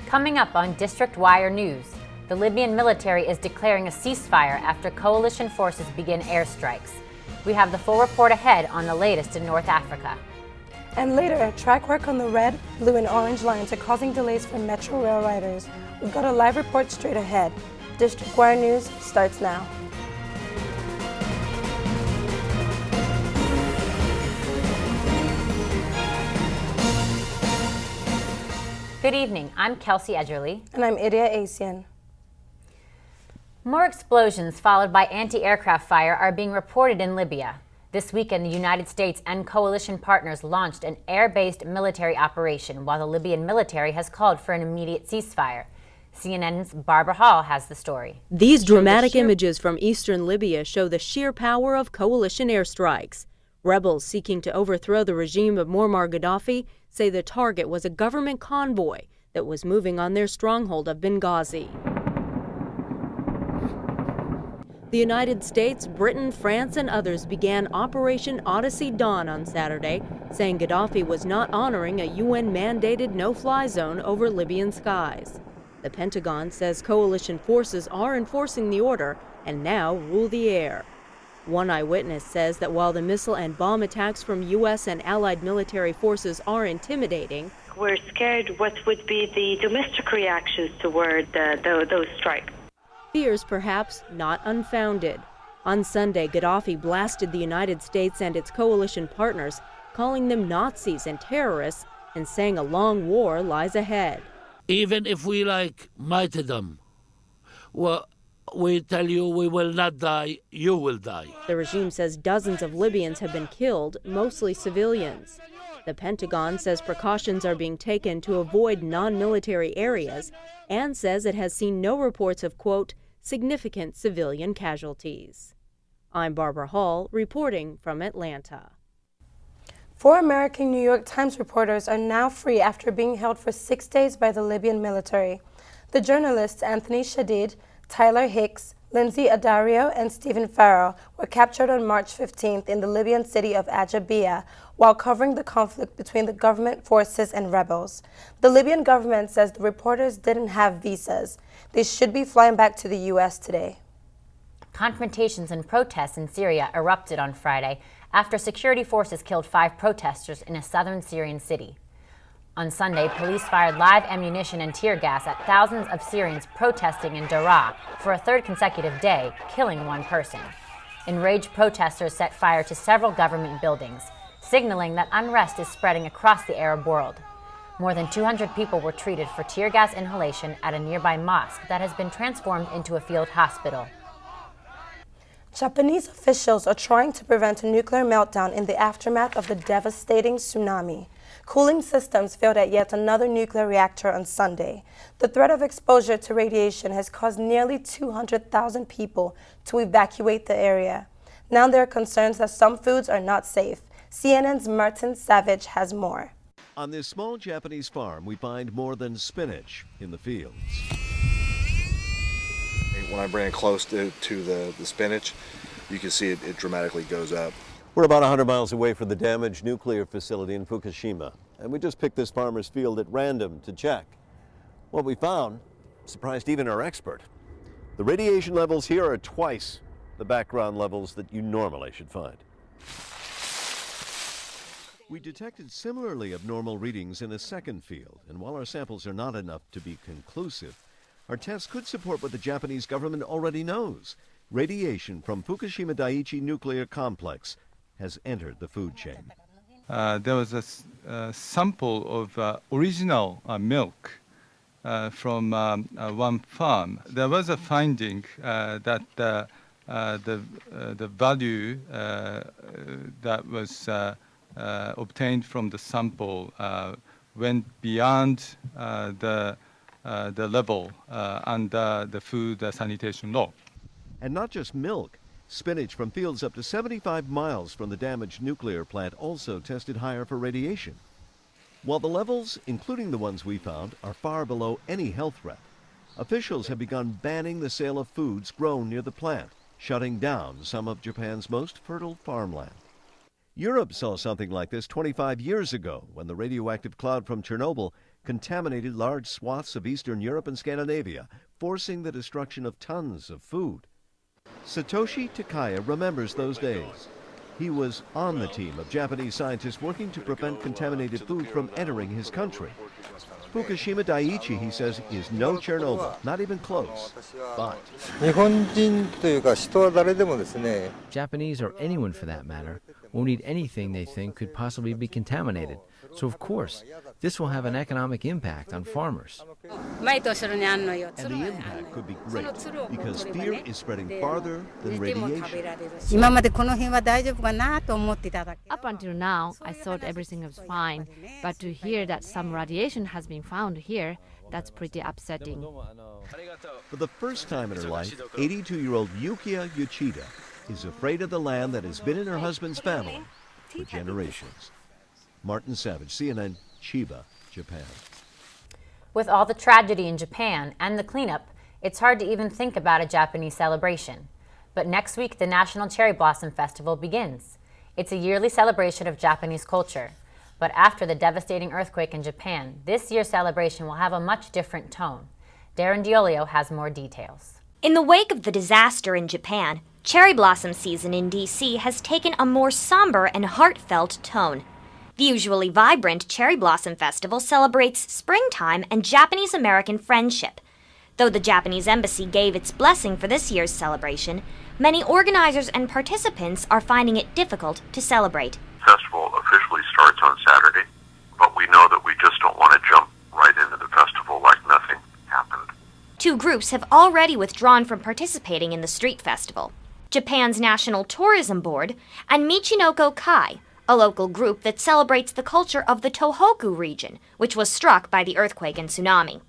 Coming up on District Wire News, the Libyan military is declaring a ceasefire after coalition forces begin airstrikes. We have the full report ahead on the latest in North Africa. And later, track work on the red, blue, and orange lines are causing delays for Metro rail riders. We've got a live report straight ahead. District Wire News starts now. Good evening, I'm Kelsey Edgerly. And I'm Idia Asian. More explosions followed by anti-aircraft fire are being reported in Libya. This weekend, the United States and coalition partners launched an air-based military operation, while the Libyan military has called for an immediate ceasefire. CNN's Barbara Hall has the story. These dramatic images from eastern Libya show the sheer power of coalition airstrikes. Rebels seeking to overthrow the regime of Muammar Gaddafi say the target was a government convoy that was moving on their stronghold of Benghazi. The United States, Britain, France, and others began Operation Odyssey Dawn on Saturday, saying Gaddafi was not honoring a UN-mandated no-fly zone over Libyan skies. The Pentagon says coalition forces are enforcing the order and now rule the air. One eyewitness says that while the missile and bomb attacks from U.S. and allied military forces are intimidating, we're scared what would be the domestic reactions toward those strikes. Fears perhaps not unfounded. On Sunday, Gaddafi blasted the United States and its coalition partners, calling them Nazis and terrorists, and saying a long war lies ahead. Even if we martyrdom, well, we tell you we will not die, you will die. The regime says dozens of Libyans have been killed, mostly civilians. The Pentagon says precautions are being taken to avoid non-military areas and says it has seen no reports of, quote, significant civilian casualties. I'm Barbara Hall, reporting from Atlanta. 4 American New York Times reporters are now free after being held for 6 days by the Libyan military. The journalists Anthony Shadid, Tyler Hicks, Lindsay Adario, and Stephen Farrell were captured on March 15th in the Libyan city of Ajabia while covering the conflict between the government forces and rebels. The Libyan government says the reporters didn't have visas. They should be flying back to the U.S. today. Confrontations and protests in Syria erupted on Friday after security forces killed 5 protesters in a southern Syrian city. On Sunday, police fired live ammunition and tear gas at thousands of Syrians protesting in Daraa for a third consecutive day, killing 1 person. Enraged protesters set fire to several government buildings, signaling that unrest is spreading across the Arab world. More than 200 people were treated for tear gas inhalation at a nearby mosque that has been transformed into a field hospital. Japanese officials are trying to prevent a nuclear meltdown in the aftermath of the devastating tsunami. Cooling systems failed at yet another nuclear reactor on Sunday. The threat of exposure to radiation has caused nearly 200,000 people to evacuate the area. Now there are concerns that some foods are not safe. CNN's Martin Savage has more. On this small Japanese farm, we find more than spinach in the fields. When I bring it close to the spinach, you can see it dramatically goes up. We're about 100 miles away from the damaged nuclear facility in Fukushima, and we just picked this farmer's field at random to check. What we found surprised even our expert. The radiation levels here are twice the background levels that you normally should find. We detected similarly abnormal readings in a second field, and while our samples are not enough to be conclusive, our tests could support what the Japanese government already knows. Radiation from Fukushima Daiichi nuclear complex has entered the food chain. There was a sample of original milk from one farm. There was a finding that the value that was obtained from the sample went beyond the level under the food sanitation law. And not just milk. Spinach from fields up to 75 miles from the damaged nuclear plant also tested higher for radiation. While the levels, including the ones we found, are far below any health threat, officials have begun banning the sale of foods grown near the plant, shutting down some of Japan's most fertile farmland. Europe saw something like this 25 years ago when the radioactive cloud from Chernobyl contaminated large swaths of Eastern Europe and Scandinavia, forcing the destruction of tons of food. Satoshi Takaya remembers those days. He was on the team of Japanese scientists working to prevent contaminated food from entering his country. Fukushima Daiichi, he says, is no Chernobyl, not even close. But Japanese, or anyone for that matter, won't eat anything they think could possibly be contaminated. So of course, this will have an economic impact on farmers. And the impact could be great because fear is spreading farther than radiation. Up until now, I thought everything was fine, but to hear that some radiation has been found here, that's pretty upsetting. For the first time in her life, 82-year-old Yukiya Yoshida is afraid of the land that has been in her husband's family for generations. Martin Savage, CNN, Chiba, Japan. With all the tragedy in Japan and the cleanup, it's hard to even think about a Japanese celebration. But next week, the National Cherry Blossom Festival begins. It's a yearly celebration of Japanese culture. But after the devastating earthquake in Japan, this year's celebration will have a much different tone. Darren Diolio has more details. In the wake of the disaster in Japan, cherry blossom season in D.C. has taken a more somber and heartfelt tone. The usually vibrant Cherry Blossom Festival celebrates springtime and Japanese-American friendship. Though the Japanese embassy gave its blessing for this year's celebration, many organizers and participants are finding it difficult to celebrate. The festival officially starts on Saturday, but we know that we just don't want to jump right into the festival like nothing happened. Two groups have already withdrawn from participating in the street festival: Japan's National Tourism Board and Michinoko Kai, a local group that celebrates the culture of the Tohoku region, which was struck by the earthquake and tsunami.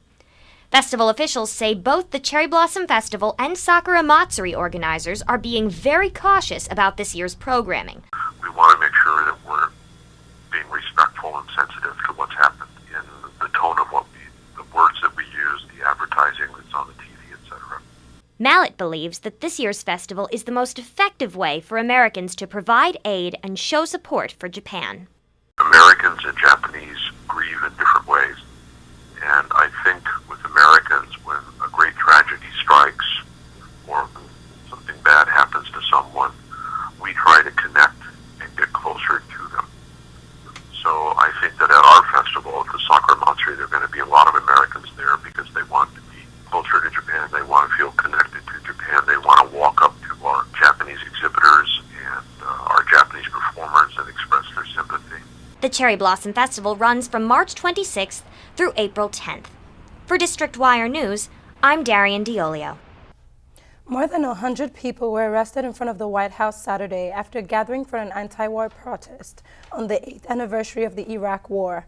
Festival officials say both the Cherry Blossom Festival and Sakura Matsuri organizers are being very cautious about this year's programming. We want to make sure that we're being respectful and sensitive to what's happened in the tone of the words that we use, the advertising that's on the TV, etc. Mallet believes that this year's festival is the most effective way for Americans to provide aid and show support for Japan. Americans and Japanese grieve in different ways. And I think with Americans, when a great tragedy strikes or something bad happens to someone, we try to connect and get closer to them. So I think that at our festival, at the Sakura Matsuri, there are going to be a lot of Americans there because they want to be closer to Japan. They want to feel connected to Japan. They want to walk up to our Japanese exhibitors and our Japanese performers and express their sympathy. The Cherry Blossom Festival runs from March 26th through April 10th. For District Wire News, I'm Darian Diolio. More than 100 people were arrested in front of the White House Saturday after gathering for an anti-war protest on the 8th anniversary of the Iraq War.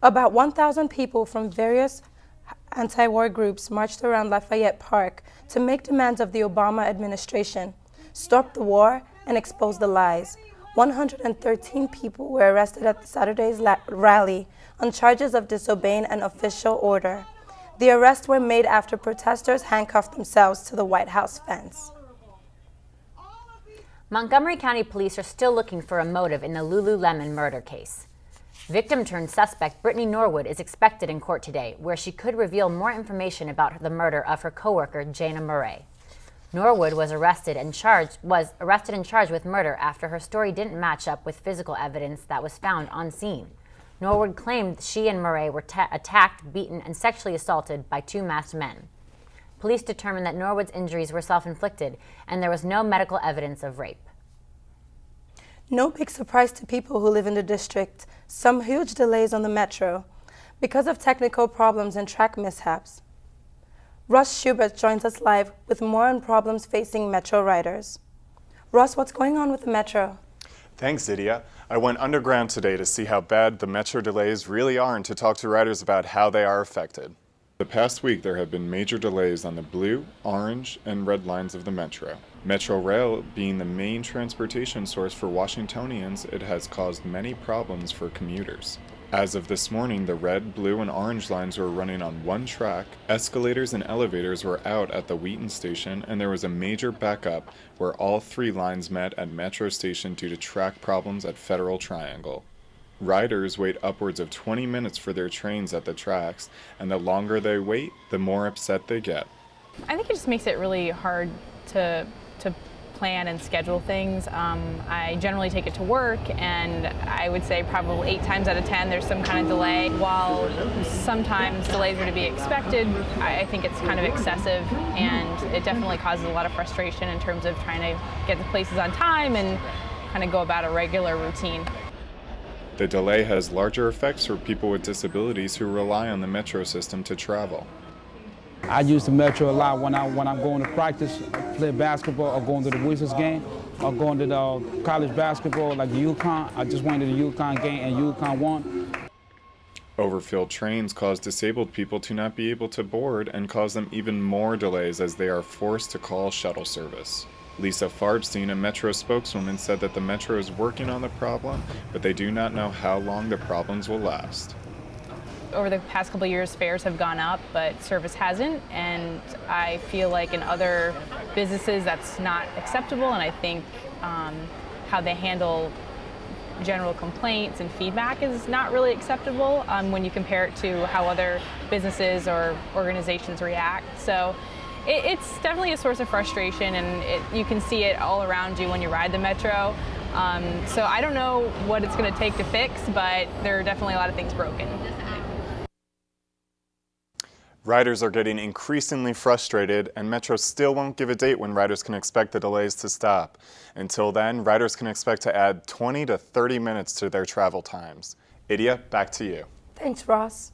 About 1,000 people from various anti-war groups marched around Lafayette Park to make demands of the Obama administration, stop the war, and expose the lies. 113 people were arrested at Saturday's rally on charges of disobeying an official order. The arrests were made after protesters handcuffed themselves to the White House fence. Montgomery County Police are still looking for a motive in the Lululemon murder case. Victim-turned-suspect Brittany Norwood is expected in court today, where she could reveal more information about the murder of her coworker, Jana Murray. Norwood was arrested and charged with murder after her story didn't match up with physical evidence that was found on scene. Norwood claimed she and Murray were attacked, beaten, and sexually assaulted by two masked men. Police determined that Norwood's injuries were self-inflicted, and there was no medical evidence of rape. No big surprise to people who live in the district. Some huge delays on the metro because of technical problems and track mishaps. Russ Schubert joins us live with more on problems facing metro riders. Russ, what's going on with the metro? Thanks, Lydia. I went underground today to see how bad the metro delays really are and to talk to riders about how they are affected. The past week there have been major delays on the blue, orange, and red lines of the metro. Metro Rail being the main transportation source for Washingtonians, it has caused many problems for commuters. As of this morning, the red, blue, and orange lines were running on one track, escalators and elevators were out at the Wheaton station, and there was a major backup where all three lines met at Metro Station due to track problems at Federal Triangle. Riders wait upwards of 20 minutes for their trains at the tracks, and the longer they wait, the more upset they get. I think it just makes it really hard to plan and schedule things. I generally take it to work, and I would say probably 8 times out of 10 there's some kind of delay. While sometimes delays are to be expected, I think it's kind of excessive, and it definitely causes a lot of frustration in terms of trying to get the places on time and kind of go about a regular routine. The delay has larger effects for people with disabilities who rely on the metro system to travel. I use the metro a lot when I'm going to practice, play basketball, or going to the Wizards game, or going to the college basketball like the UConn. I just went to the UConn game and UConn won. Overfilled trains cause disabled people to not be able to board and cause them even more delays as they are forced to call shuttle service. Lisa Farbstein, a Metro spokeswoman, said that the Metro is working on the problem, but they do not know how long the problems will last. Over the past couple of years, fares have gone up, but service hasn't, and I feel like in other businesses that's not acceptable, and I think how they handle general complaints and feedback is not really acceptable when you compare it to how other businesses or organizations react. So it's definitely a source of frustration, and you can see it all around you when you ride the Metro. So I don't know what it's going to take to fix, but there are definitely a lot of things broken. Riders are getting increasingly frustrated, and Metro still won't give a date when riders can expect the delays to stop. Until then, riders can expect to add 20 to 30 minutes to their travel times. Idia, back to you. Thanks, Ross.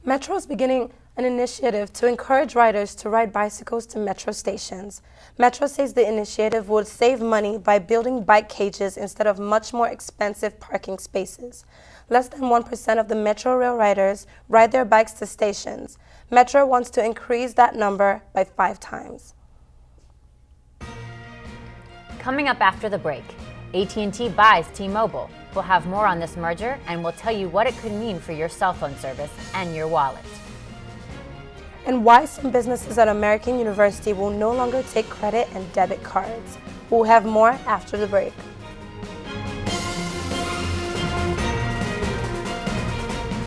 Metro is beginning an initiative to encourage riders to ride bicycles to Metro stations. Metro says the initiative would save money by building bike cages instead of much more expensive parking spaces. Less than 1% of the Metro rail riders ride their bikes to stations. Metro wants to increase that number by 5 times. Coming up after the break, AT&T buys T-Mobile. We'll have more on this merger, and we'll tell you what it could mean for your cell phone service and your wallet. And why some businesses at American University will no longer take credit and debit cards. We'll have more after the break.